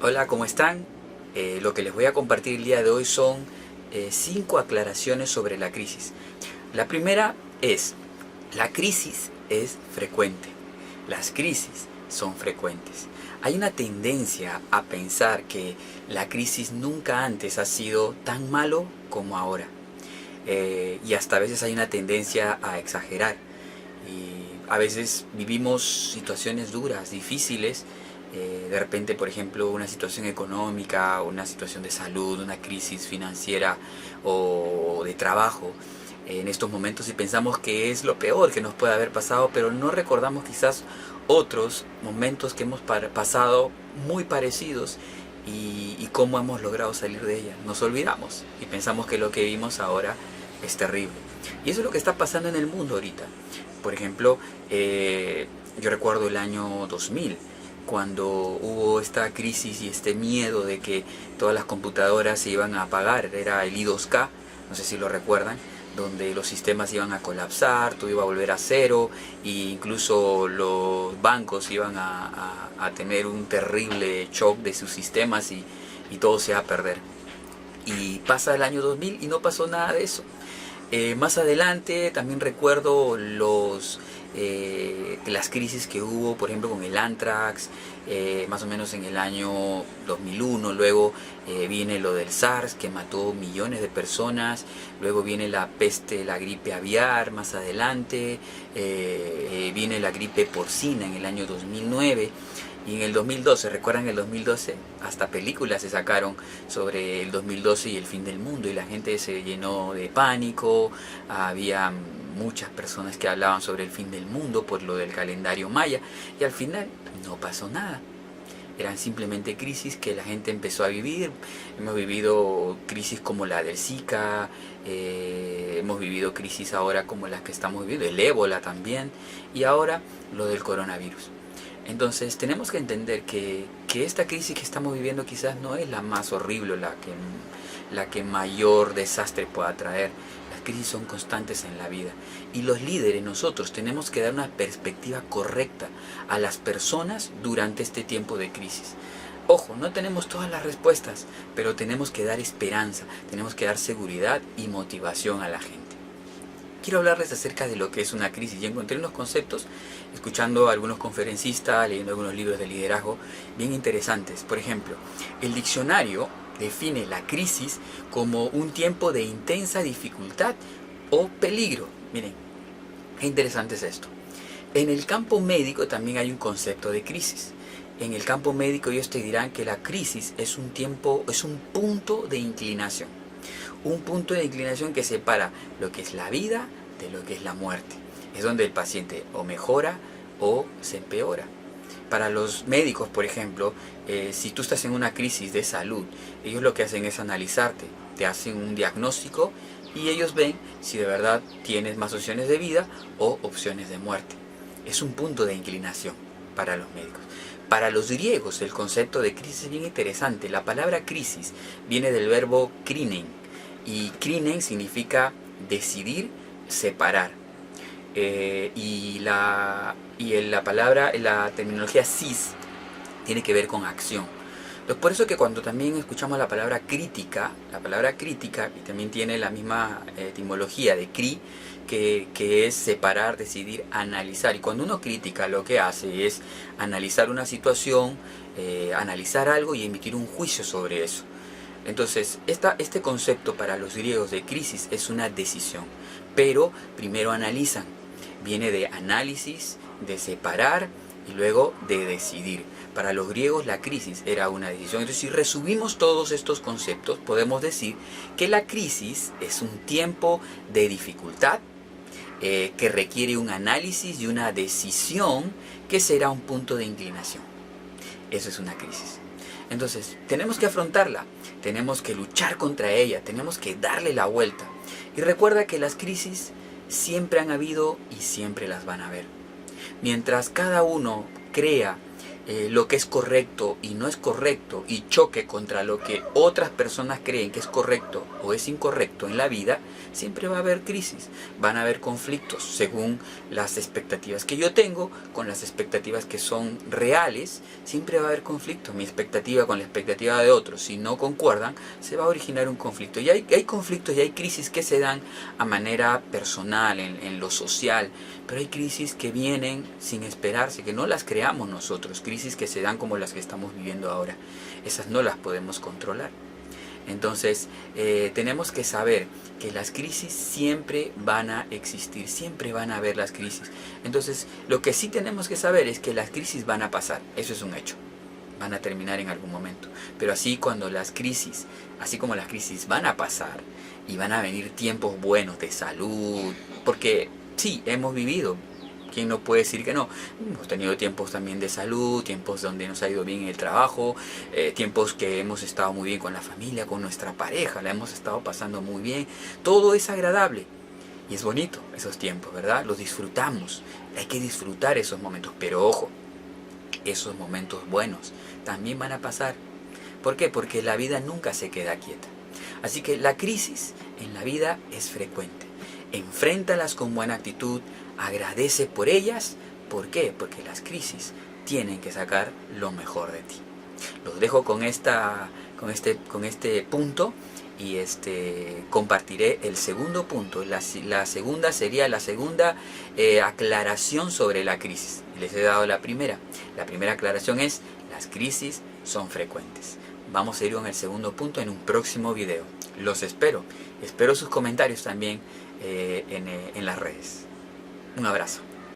Hola, ¿cómo están? Lo que les voy a compartir el día de hoy son 5 aclaraciones sobre la crisis. La primera es, la crisis es frecuente. Las crisis son frecuentes. Hay una tendencia a pensar que la crisis nunca antes ha sido tan malo como ahora. Y hasta a veces hay una tendencia a exagerar. Y a veces vivimos situaciones duras, difíciles. De repente, por ejemplo, una situación económica, una situación de salud, una crisis financiera o de trabajo en estos momentos, y pensamos que es lo peor que nos puede haber pasado, pero no recordamos quizás otros momentos que hemos pasado muy parecidos y cómo hemos logrado salir de ella. Nos olvidamos y pensamos que lo que vimos ahora es terrible. Y eso es lo que está pasando en el mundo ahorita. Por ejemplo, yo recuerdo el año 2000, cuando hubo esta crisis y este miedo de que todas las computadoras se iban a apagar. Era el I2K, no sé si lo recuerdan, donde los sistemas iban a colapsar, todo iba a volver a cero, e incluso los bancos iban a tener un terrible shock de sus sistemas y todo se va a perder. Y pasa el año 2000 y no pasó nada de eso. Más adelante también recuerdo las crisis que hubo, por ejemplo, con el Anthrax, más o menos en el año 2001. Luego viene lo del SARS, que mató millones de personas. Luego viene la peste, la gripe aviar más adelante. Viene la gripe porcina en el año 2009. Y en el 2012, ¿recuerdan el 2012? Hasta películas se sacaron sobre el 2012 y el fin del mundo, y la gente se llenó de pánico. Había muchas personas que hablaban sobre el fin del mundo por lo del calendario maya, y al final no pasó nada. Eran simplemente crisis que la gente empezó a vivir. Hemos vivido crisis como la del Zika, hemos vivido crisis ahora como las que estamos viviendo, el ébola también, y ahora lo del coronavirus. Entonces tenemos que entender que esta crisis que estamos viviendo quizás no es la más horrible, la que mayor desastre pueda traer. Las crisis son constantes en la vida, y los líderes, nosotros, tenemos que dar una perspectiva correcta a las personas durante este tiempo de crisis. Ojo, no tenemos todas las respuestas, pero tenemos que dar esperanza, tenemos que dar seguridad y motivación a la gente. Quiero hablarles acerca de lo que es una crisis. Y encontré unos conceptos, escuchando a algunos conferencistas, leyendo algunos libros de liderazgo, bien interesantes. Por ejemplo, el diccionario define la crisis como un tiempo de intensa dificultad o peligro. Miren, qué interesante es esto. En el campo médico también hay un concepto de crisis. En el campo médico ellos te dirán que la crisis es un punto de inclinación. Un punto de inclinación que separa lo que es la vida de lo que es la muerte. Es donde el paciente o mejora o se empeora. Para los médicos, por ejemplo, si tú estás en una crisis de salud, ellos lo que hacen es analizarte, te hacen un diagnóstico y ellos ven si de verdad tienes más opciones de vida o opciones de muerte. Es un punto de inclinación para los médicos. Para los griegos, el concepto de crisis es bien interesante. La palabra crisis viene del verbo krinein, y krinein significa decidir, separar. Y la terminología sis tiene que ver con acción. Entonces, por eso que cuando también escuchamos la palabra crítica, y también tiene la misma etimología de cri, que es separar, decidir, analizar. Y cuando uno critica, lo que hace es analizar una situación, analizar algo y emitir un juicio sobre eso. Entonces, este concepto para los griegos de crisis es una decisión, pero primero analizan. Viene de análisis, de separar y luego de decidir. Para los griegos la crisis era una decisión. Entonces, si resumimos todos estos conceptos, podemos decir que la crisis es un tiempo de dificultad que requiere un análisis y una decisión que será un punto de inclinación. Eso es una crisis. Entonces, tenemos que afrontarla, tenemos que luchar contra ella, tenemos que darle la vuelta. Y recuerda que las crisis siempre han habido y siempre las van a haber. Mientras cada uno crea lo que es correcto y no es correcto y choque contra lo que otras personas creen que es correcto o es incorrecto en la vida, siempre va a haber crisis, van a haber conflictos según las expectativas que yo tengo con las expectativas que son reales. Siempre va a haber conflicto, mi expectativa con la expectativa de otros, si no concuerdan, se va a originar un conflicto. Y hay conflictos y hay crisis que se dan a manera personal, en lo social, pero hay crisis que vienen sin esperarse, que no las creamos nosotros, crisis que se dan como las que estamos viviendo ahora. Esas no las podemos controlar. Entonces tenemos que saber que las crisis siempre van a existir, siempre van a haber las crisis. Entonces lo que sí tenemos que saber es que las crisis van a pasar, eso es un hecho, van a terminar en algún momento. Pero así como las crisis van a pasar y van a venir tiempos buenos de salud, porque sí, hemos vivido, ¿quién no puede decir que no? Hemos tenido tiempos también de salud, tiempos donde nos ha ido bien en el trabajo, tiempos que hemos estado muy bien con la familia, con nuestra pareja, la hemos estado pasando muy bien. Todo es agradable y es bonito esos tiempos, ¿verdad? Los disfrutamos, hay que disfrutar esos momentos, pero ojo, esos momentos buenos también van a pasar. ¿Por qué? Porque la vida nunca se queda quieta. Así que la crisis en la vida es frecuente. Enfréntalas con buena actitud, agradece por ellas. ¿Por qué? Porque las crisis tienen que sacar lo mejor de ti. Los dejo con este punto y compartiré el segundo punto. La segunda sería la segunda aclaración sobre la crisis. Les he dado la primera. La primera aclaración es: las crisis son frecuentes. Vamos a ir con el segundo punto en un próximo video. Los espero. Espero sus comentarios también en las redes. Un abrazo.